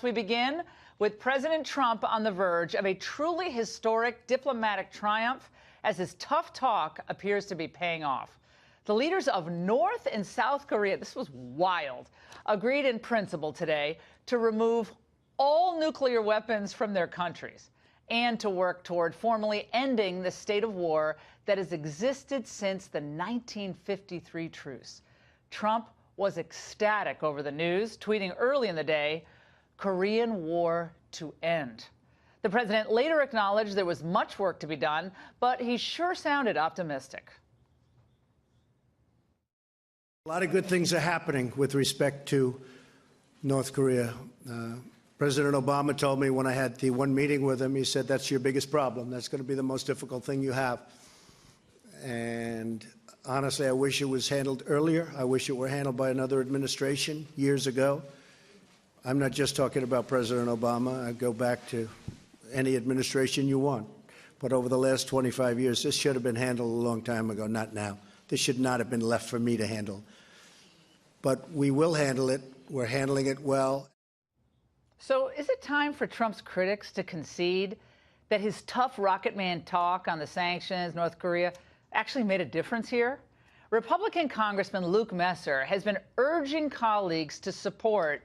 U.S., we begin with President Trump on the verge of a truly historic diplomatic triumph as his tough talk appears to be paying off. The leaders of North and South Korea, this was wild, agreed in principle today to remove all nuclear weapons from their countries and to work toward formally ending the state of war that has existed since the 1953 truce. Trump was ecstatic over the news, tweeting early in the day, "Korean War to end." The president later acknowledged there was much work to be done, but he sure sounded optimistic. A lot of good things are happening with respect to North Korea. President Obama told me when I had the one meeting with him, he said, that's your biggest problem. That's going to be the most difficult thing you have. And honestly, I wish it was handled earlier. I wish it were handled by another administration years ago. I'm not just talking about President Obama. I go back to any administration you want. But over the last 25 years, this should have been handled a long time ago, not now. This should not have been left for me to handle. But we will handle it. We're handling it well. So is it time for Trump's critics to concede that his tough rocket man talk on the sanctions, North Korea, actually made a difference here? Republican Congressman Luke Messer has been urging colleagues to support,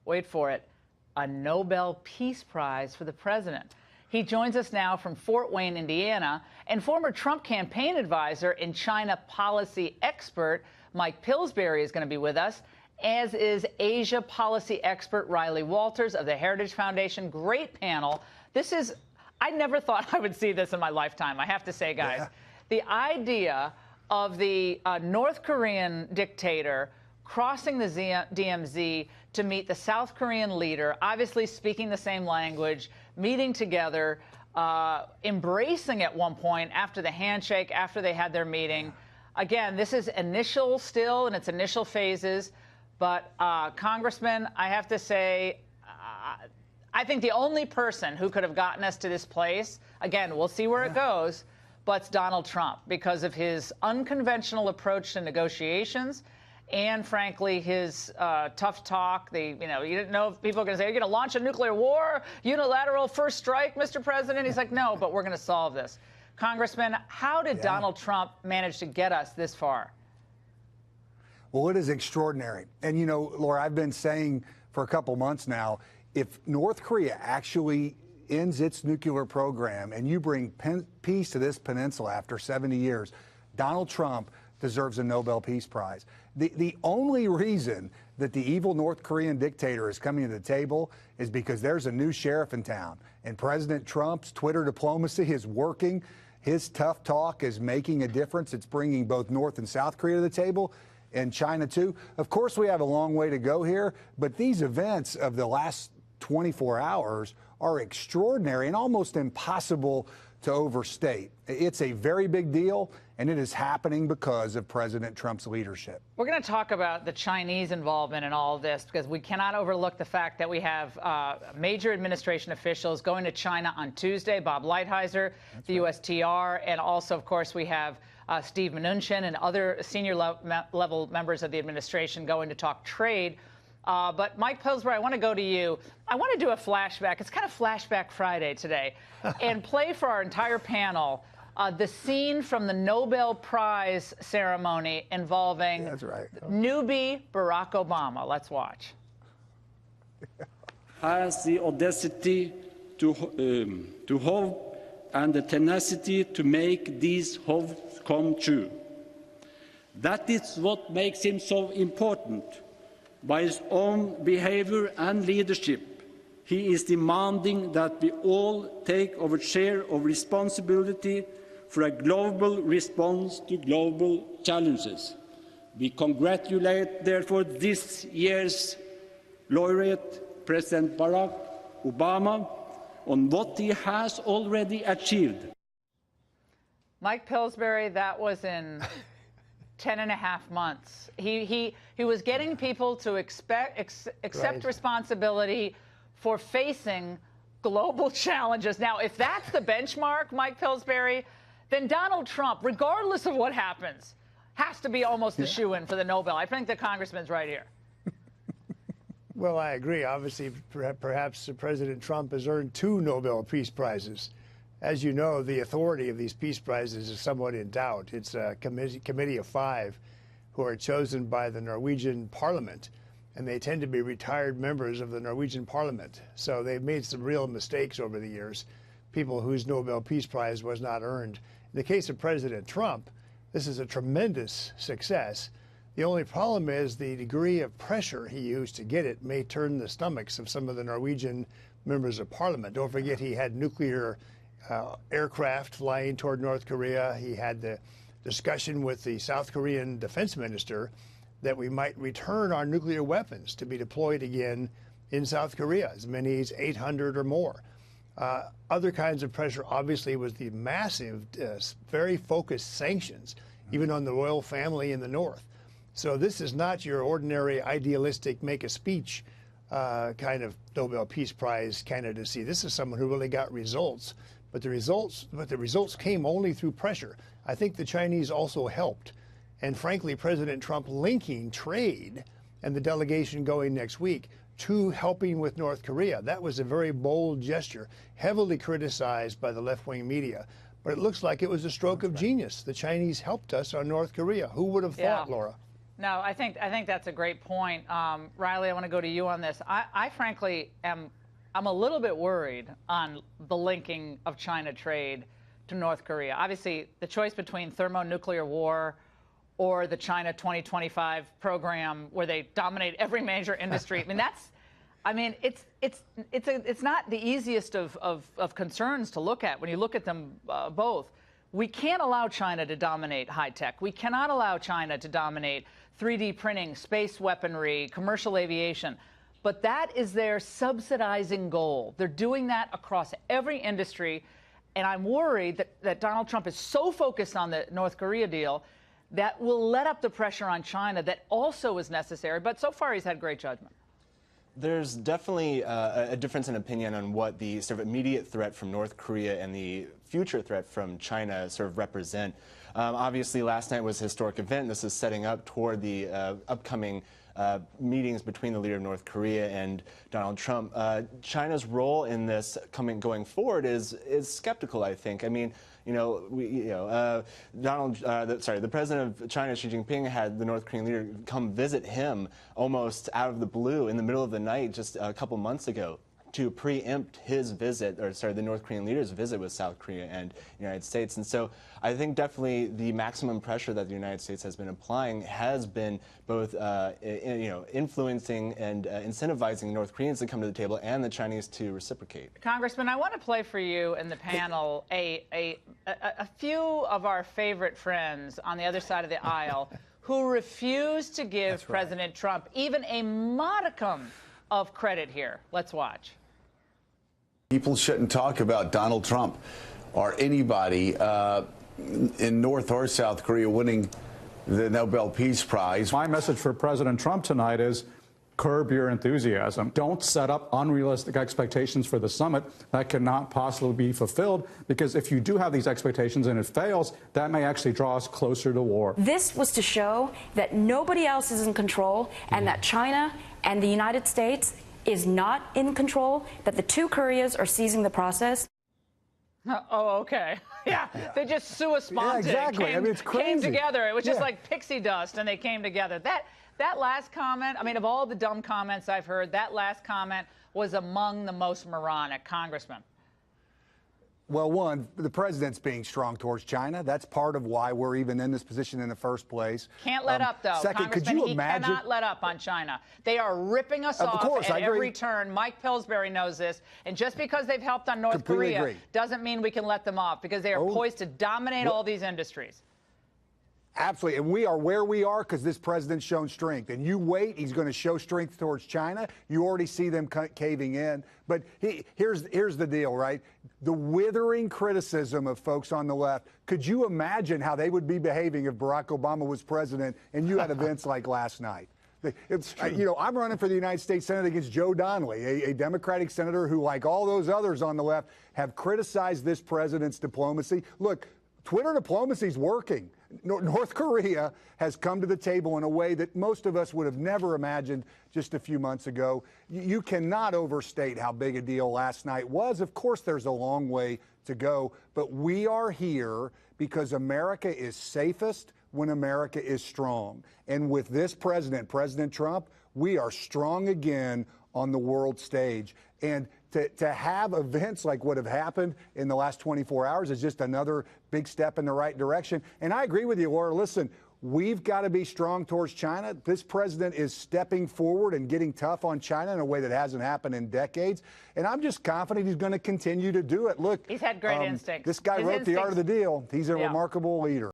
wait for it, a Nobel Peace Prize for the president. He joins us now from Fort Wayne, Indiana, and former Trump campaign advisor and China policy expert Mike Pillsbury is going to be with us, as is Asia policy expert Riley Walters of the Heritage Foundation. Great panel. I never thought I would see this in my lifetime, I have to say, guys. Yeah. The idea of the North Korean dictator crossing the DMZ to meet the South Korean leader, obviously speaking the same language, meeting together, embracing at one point after the handshake, after they had their meeting. Again, this is initial still in its initial phases. But, Congressman, I have to say, I think the only person who could have gotten us to this place, again, we'll see where it goes, but it's Donald Trump because of his unconventional approach to negotiations and, frankly, his tough talk. You didn't know if people are going to say, you're going to launch a nuclear war, unilateral first strike, Mr. President. He's like, no, but we're going to solve this. Congressman, how did Donald Trump manage to get us this far? Well, it is extraordinary. And, Laura, I've been saying for a couple months now, if North Korea actually ends its nuclear program and you bring peace to this peninsula after 70 years, Donald Trump deserves a Nobel Peace Prize. The only reason that the evil North Korean dictator is coming to the table is because there's a new sheriff in town. And President Trump's Twitter diplomacy is working. His tough talk is making a difference. It's bringing both North and South Korea to the table. And China, too. Of course, we have a long way to go here, but these events of the last 24 hours are extraordinary and almost impossible to overstate. It's a very big deal, and it is happening because of President Trump's leadership. We're going to talk about the Chinese involvement in all of this because we cannot overlook the fact that we have major administration officials going to China on Tuesday, Bob Lighthizer, the USTR, and also, of course, we have Steve Mnuchin and other senior level members of the administration going to talk trade. But Mike Pillsbury, I want to go to you. I want to do a flashback. It's kind of Flashback Friday today, and play for our entire panel the scene from the Nobel Prize ceremony involving newbie Barack Obama. Let's watch. Has the audacity to hope and the tenacity to make these hopes come true. That is what makes him so important. By his own behavior and leadership, he is demanding that we all take our share of responsibility for a global response to global challenges. We congratulate, therefore, this year's laureate, President Barack Obama, on what he has already achieved. Mike Pillsbury, that was in 10.5 months. He was getting people to accept responsibility for facing global challenges. Now, if that's the benchmark, Mike Pillsbury, then Donald Trump, regardless of what happens, has to be almost a shoo-in for the Nobel. I think the congressman's right here. Well, I agree. Obviously, perhaps President Trump has earned 2 Nobel Peace Prizes. As you know, the authority of these peace prizes is somewhat in doubt. It's a committee of 5 who are chosen by the Norwegian parliament, and they tend to be retired members of the Norwegian parliament. So they've made some real mistakes over the years, people whose Nobel Peace Prize was not earned. In the case of President Trump, this is a tremendous success. The only problem is the degree of pressure he used to get it may turn the stomachs of some of the Norwegian members of parliament. Don't forget he had nuclear aircraft flying toward North Korea. He had the discussion with the South Korean defense minister that we might return our nuclear weapons to be deployed again in South Korea, as many as 800 or more. Other kinds of pressure, obviously, was the massive, very focused sanctions, even on the royal family in the north. So this is not your ordinary idealistic make a speech kind of Nobel Peace Prize candidacy. This is someone who really got results. But the results came only through pressure. I think the Chinese also helped. And frankly, President Trump linking trade and the delegation going next week to helping with North Korea. That was a very bold gesture, heavily criticized by the left-wing media. But it looks like it was a stroke of genius. The Chinese helped us on North Korea. Who would have thought, Laura? No, I think that's a great point. Riley, I want to go to you on this. I frankly I'm a little bit worried on the linking of China trade to North Korea. Obviously, the choice between thermonuclear war or the China 2025 program where they dominate every major industry. It's not the easiest of concerns to look at when you look at them both. We can't allow China to dominate high tech. We cannot allow China to dominate 3D printing, space weaponry, commercial aviation. But that is their subsidizing goal. They're doing that across every industry. And I'm worried that Donald Trump is so focused on the North Korea deal that will let up the pressure on China that also is necessary. But so far, he's had great judgment. There's definitely a difference in opinion on what the sort of immediate threat from North Korea and the future threat from China sort of represent. Obviously, last night was a historic event. This is setting up toward the upcoming meetings between the leader of North Korea and Donald Trump. China's role in this going forward is skeptical, I think. I mean, the president of China, Xi Jinping, had the North Korean leader come visit him almost out of the blue in the middle of the night just a couple months ago to preempt his visit, the North Korean leader's visit with South Korea and the United States. And so I think definitely the maximum pressure that the United States has been applying has been both, influencing and incentivizing North Koreans to come to the table and the Chinese to reciprocate. Congressman, I want to play for you in the panel a few of our favorite friends on the other side of the aisle who refuse to give President Trump even a modicum of credit here. Let's watch. People shouldn't talk about Donald Trump or anybody in North or South Korea winning the Nobel Peace Prize. My message for President Trump tonight is curb your enthusiasm. Don't set up unrealistic expectations for the summit that cannot possibly be fulfilled, because if you do have these expectations and it fails, that may actually draw us closer to war. This was to show that nobody else is in control and that China and the United States is not in control, that the two Koreas are seizing the process. Oh, okay. Yeah, they just sua sponte. Yeah, exactly. It's crazy. Came together. It was just like pixie dust, and they came together. That last comment, of all the dumb comments I've heard, that last comment was among the most moronic. Congressman. Well, one, the president's being strong towards China. That's part of why we're even in this position in the first place. Can't let up, though. Second, could you imagine? He cannot let up on China. They are ripping us off at every turn. Mike Pillsbury knows this. And just because they've helped on North Korea doesn't mean we can let them off, because they are poised to dominate all these industries. Absolutely. And we are where we are because this president's shown strength. And you wait, he's going to show strength towards China. You already see them caving in. But here's the deal, right? The withering criticism of folks on the left. Could you imagine how they would be behaving if Barack Obama was president and you had events like last night? I'm running for the United States Senate against Joe Donnelly, a Democratic senator who, like all those others on the left, have criticized this president's diplomacy. Look, Twitter diplomacy is working. North Korea has come to the table in a way that most of us would have never imagined just a few months ago. You cannot overstate how big a deal last night was. Of course, there's a long way to go, but we are here because America is safest when America is strong. And with this president, President Trump, we are strong again on the world stage. And to have events like what have happened in the last 24 hours is just another big step in the right direction. And I agree with you, Laura. Listen, we've got to be strong towards China. This president is stepping forward and getting tough on China in a way that hasn't happened in decades. And I'm just confident he's going to continue to do it. Look, he's had great instincts. This guy wrote The Art of the Deal. He's a remarkable leader.